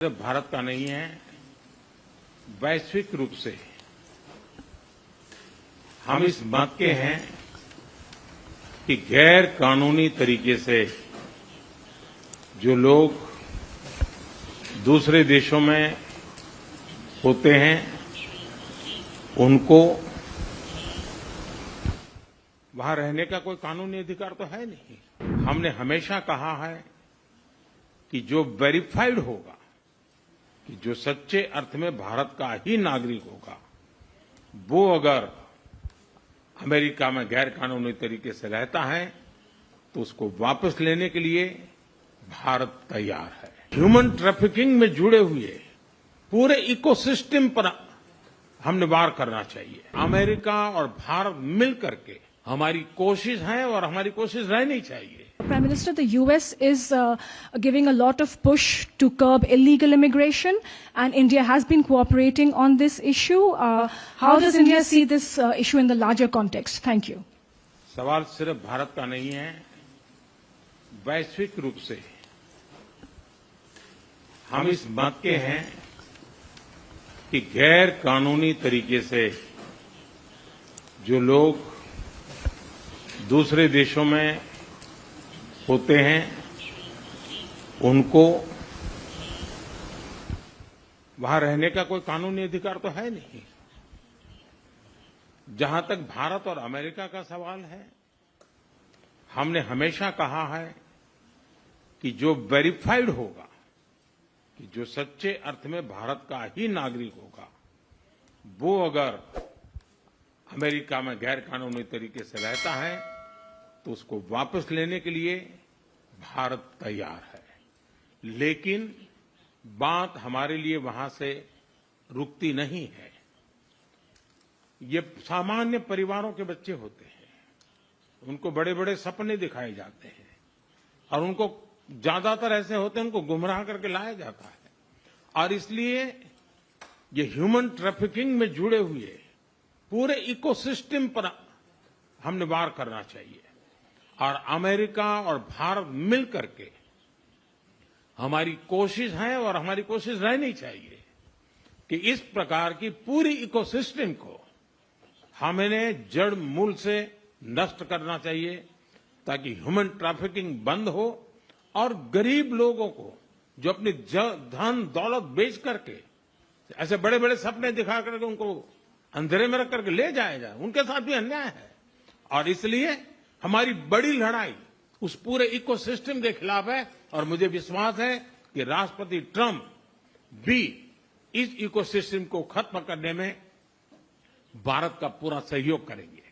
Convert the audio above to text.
सिर्फ भारत का नहीं है, वैश्विक रूप से हम इस मत के हैं कि गैर कानूनी तरीके से जो लोग दूसरे देशों में होते हैं उनको वहां रहने का कोई कानूनी अधिकार तो है नहीं। हमने हमेशा कहा है कि जो वेरीफाइड होगा, कि जो सच्चे अर्थ में भारत का ही नागरिक होगा, वो अगर अमेरिका में गैर कानूनी तरीके से रहता है तो उसको वापस लेने के लिए भारत तैयार है। ह्यूमन ट्रैफिकिंग में जुड़े हुए पूरे इकोसिस्टम पर हमने वार करना चाहिए। अमेरिका और भारत मिलकर के हमारी कोशिश है और हमारी कोशिश रहनी चाहिए। Prime Minister, the US is giving a lot of push to curb illegal immigration, and India has been cooperating on this issue. How does India see this issue in the larger context? Thank you. सवाल सिर्फ भारत का नहीं है, वैश्विक रूप से हम इस मत के हैं कि गैर कानूनी तरीके से जो लोग दूसरे देशों में होते हैं उनको वहां रहने का कोई कानूनी अधिकार तो है नहीं। जहां तक भारत और अमेरिका का सवाल है, हमने हमेशा कहा है कि जो वेरीफाइड होगा, कि जो सच्चे अर्थ में भारत का ही नागरिक होगा, वो अगर अमेरिका में गैर कानूनी तरीके से रहता है तो उसको वापस लेने के लिए भारत तैयार है। लेकिन बात हमारे लिए वहां से रुकती नहीं है। ये सामान्य परिवारों के बच्चे होते हैं, उनको बड़े बड़े सपने दिखाए जाते हैं और उनको ज्यादातर ऐसे होते हैं उनको गुमराह करके लाया जाता है। और इसलिए ये ह्यूमन ट्रैफिकिंग में जुड़े हुए पूरे इकोसिस्टम पर हमने वार करना चाहिए। और अमेरिका और भारत मिलकर के हमारी कोशिश है और हमारी कोशिश रहनी चाहिए कि इस प्रकार की पूरी इकोसिस्टम को हमें जड़ मूल से नष्ट करना चाहिए, ताकि ह्यूमन ट्रैफिकिंग बंद हो और गरीब लोगों को जो अपनी धन दौलत बेच करके ऐसे बड़े बड़े सपने दिखा करके उनको अंधेरे में रख करके ले जाया जाए, उनके साथ भी अन्याय है। और इसलिए हमारी बड़ी लड़ाई उस पूरे इकोसिस्टम के खिलाफ है और मुझे विश्वास है कि राष्ट्रपति ट्रंप भी इस इकोसिस्टम को खत्म करने में भारत का पूरा सहयोग करेंगे।